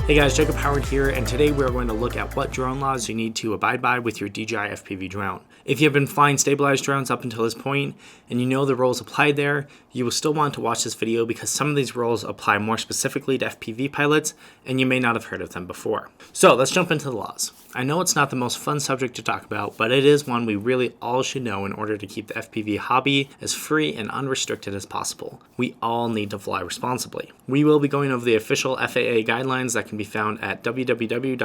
Hey guys, Jacob Howard here, and today we're going to look at what drone laws you need to abide by with your DJI FPV drone. If you have been flying stabilized drones up until this point, and you know the rules applied there, you will still want to watch this video because some of these rules apply more specifically to FPV pilots, and you may not have heard of them before. So let's jump into the laws. I know it's not the most fun subject to talk about, but it is one we really all should know in order to keep the FPV hobby as free and unrestricted as possible. We all need to fly responsibly. We will be going over the official FAA guidelines that can be found at www.faa.gov.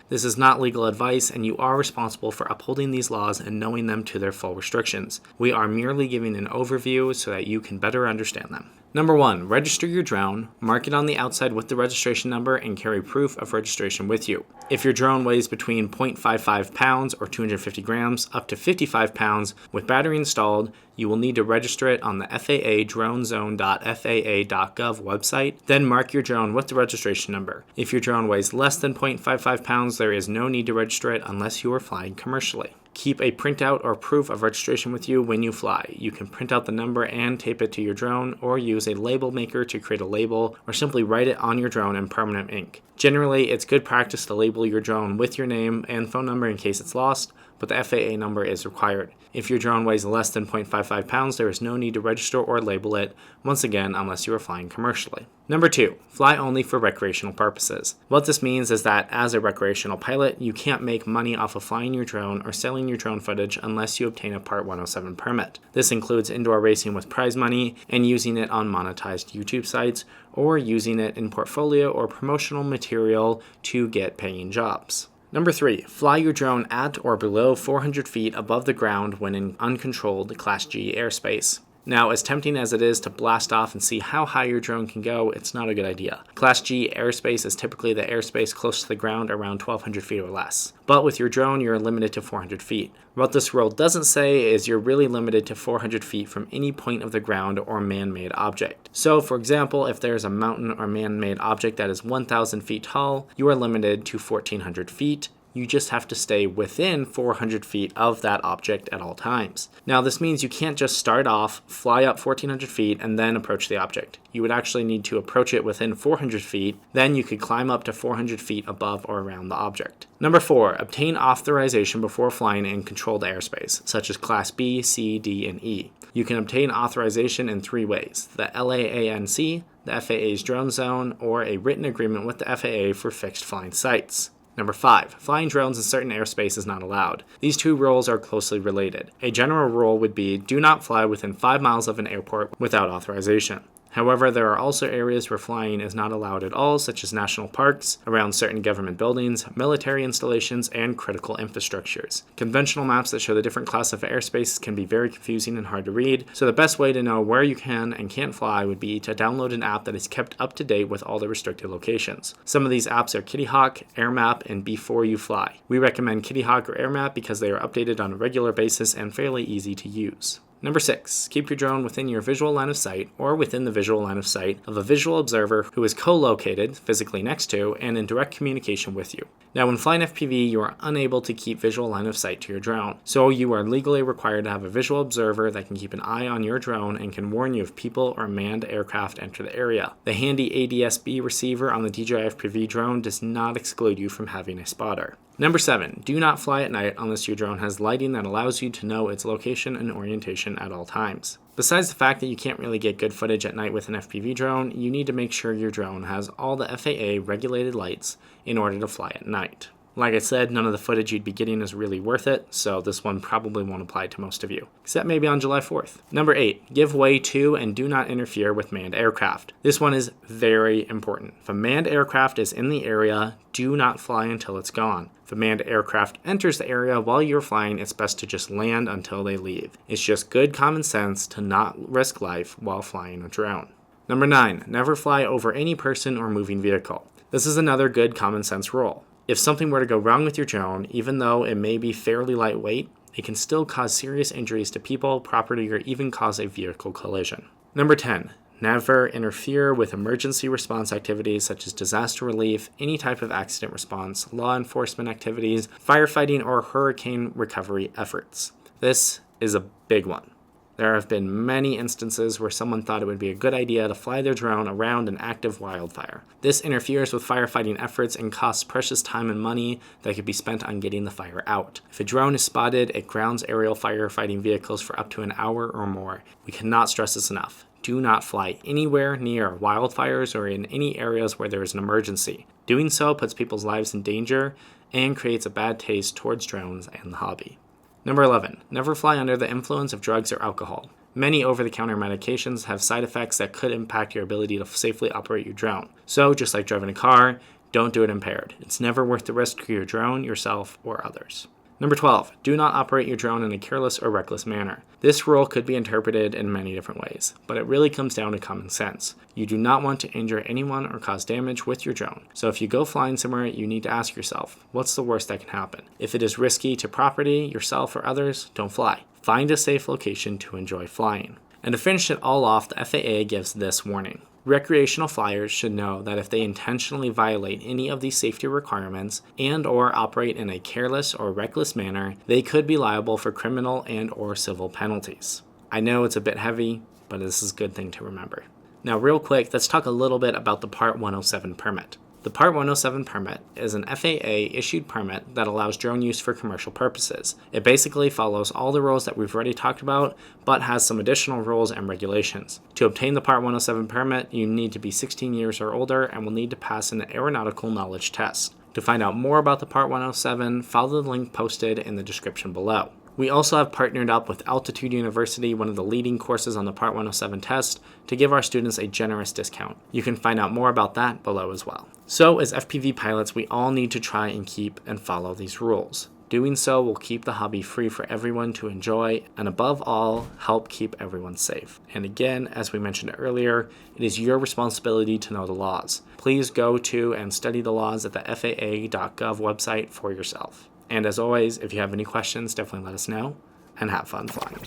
This is not legal advice, and you are responsible for upholding these laws and knowing them to their full restrictions. We are merely giving an overview so that you can better understand them. Number 1, register your drone, mark it on the outside with the registration number, and carry proof of registration with you. If your drone weighs between 0.55 pounds or 250 grams up to 55 pounds with battery installed, you will need to register it on the FAA dronezone.faa.gov website, then mark your drone with the registration number. If your drone weighs less than 0.55 pounds, there is no need to register it unless you are flying commercially. Keep a printout or proof of registration with you when you fly. You can print out the number and tape it to your drone, or use a label maker to create a label, or simply write it on your drone in permanent ink. Generally, it's good practice to label your drone with your name and phone number in case it's lost, but the FAA number is required. If your drone weighs less than 0.55 pounds, there is no need to register or label it, once again, unless you are flying commercially. Number 2, fly only for recreational purposes. What this means is that as a recreational pilot, you can't make money off of flying your drone or selling your drone footage unless you obtain a Part 107 permit. This includes indoor racing with prize money and using it on monetized YouTube sites, or using it in portfolio or promotional material to get paying jobs. Number 3, fly your drone at or below 400 feet above the ground when in uncontrolled Class G airspace. Now, as tempting as it is to blast off and see how high your drone can go, it's not a good idea. Class G airspace is typically the airspace close to the ground around 1,200 feet or less. But with your drone, you're limited to 400 feet. What this rule doesn't say is you're really limited to 400 feet from any point of the ground or man-made object. So, for example, if there's a mountain or man-made object that is 1,000 feet tall, you are limited to 1,400 feet. You just have to stay within 400 feet of that object at all times. Now, this means you can't just start off, fly up 1,400 feet, and then approach the object. You would actually need to approach it within 400 feet, then you could climb up to 400 feet above or around the object. Number 4, obtain authorization before flying in controlled airspace, such as Class B, C, D, and E. You can obtain authorization in 3 ways: the LAANC, the FAA's drone zone, or a written agreement with the FAA for fixed flying sites. Number 5, flying drones in certain airspace is not allowed. These 2 rules are closely related. A general rule would be do not fly within 5 miles of an airport without authorization. However, there are also areas where flying is not allowed at all, such as national parks, around certain government buildings, military installations, and critical infrastructures. Conventional maps that show the different classes of airspace can be very confusing and hard to read, so the best way to know where you can and can't fly would be to download an app that is kept up to date with all the restricted locations. Some of these apps are Kitty Hawk, AirMap, and Before You Fly. We recommend Kitty Hawk or AirMap because they are updated on a regular basis and fairly easy to use. Number 6, keep your drone within your visual line of sight or within the visual line of sight of a visual observer who is co-located, physically next to, and in direct communication with you. Now, when flying FPV, you are unable to keep visual line of sight to your drone, so you are legally required to have a visual observer that can keep an eye on your drone and can warn you if people or manned aircraft enter the area. The handy ADS-B receiver on the DJI FPV drone does not exclude you from having a spotter. Number 7, do not fly at night unless your drone has lighting that allows you to know its location and orientation at all times. Besides the fact that you can't really get good footage at night with an FPV drone, you need to make sure your drone has all the FAA regulated lights in order to fly at night. Like I said, none of the footage you'd be getting is really worth it, so this one probably won't apply to most of you, except maybe on July 4th. Number 8, give way to and do not interfere with manned aircraft. This one is very important. If a manned aircraft is in the area, do not fly until it's gone. If a manned aircraft enters the area while you're flying, it's best to just land until they leave. It's just good common sense to not risk life while flying a drone. Number 9, never fly over any person or moving vehicle. This is another good common sense rule. If something were to go wrong with your drone, even though it may be fairly lightweight, it can still cause serious injuries to people, property, or even cause a vehicle collision. Number 10, never interfere with emergency response activities such as disaster relief, any type of accident response, law enforcement activities, firefighting, or hurricane recovery efforts. This is a big one. There have been many instances where someone thought it would be a good idea to fly their drone around an active wildfire. This interferes with firefighting efforts and costs precious time and money that could be spent on getting the fire out. If a drone is spotted, it grounds aerial firefighting vehicles for up to an hour or more. We cannot stress this enough. Do not fly anywhere near wildfires or in any areas where there is an emergency. Doing so puts people's lives in danger and creates a bad taste towards drones and the hobby. Number 11, never fly under the influence of drugs or alcohol. Many over-the-counter medications have side effects that could impact your ability to safely operate your drone. So, just like driving a car, don't do it impaired. It's never worth the risk for your drone, yourself, or others. Number 12, do not operate your drone in a careless or reckless manner. This rule could be interpreted in many different ways, but it really comes down to common sense. You do not want to injure anyone or cause damage with your drone. So if you go flying somewhere, you need to ask yourself, what's the worst that can happen? If it is risky to property, yourself, or others, don't fly. Find a safe location to enjoy flying. And to finish it all off, the FAA gives this warning. Recreational flyers should know that if they intentionally violate any of these safety requirements and or operate in a careless or reckless manner, they could be liable for criminal and or civil penalties. I know it's a bit heavy, but this is a good thing to remember. Now real quick, let's talk a little bit about the Part 107 permit. The Part 107 permit is an FAA issued permit that allows drone use for commercial purposes. It basically follows all the rules that we've already talked about, but has some additional rules and regulations. To obtain the Part 107 permit, you need to be 16 years or older and will need to pass an aeronautical knowledge test. To find out more about the Part 107, follow the link posted in the description below. We also have partnered up with Altitude University, one of the leading courses on the Part 107 test, to give our students a generous discount. You can find out more about that below as well. So as FPV pilots, we all need to try and keep and follow these rules. Doing so will keep the hobby free for everyone to enjoy, and above all, help keep everyone safe. And again, as we mentioned earlier, it is your responsibility to know the laws. Please go to and study the laws at the FAA.gov website for yourself. And as always, if you have any questions, definitely let us know, and have fun flying.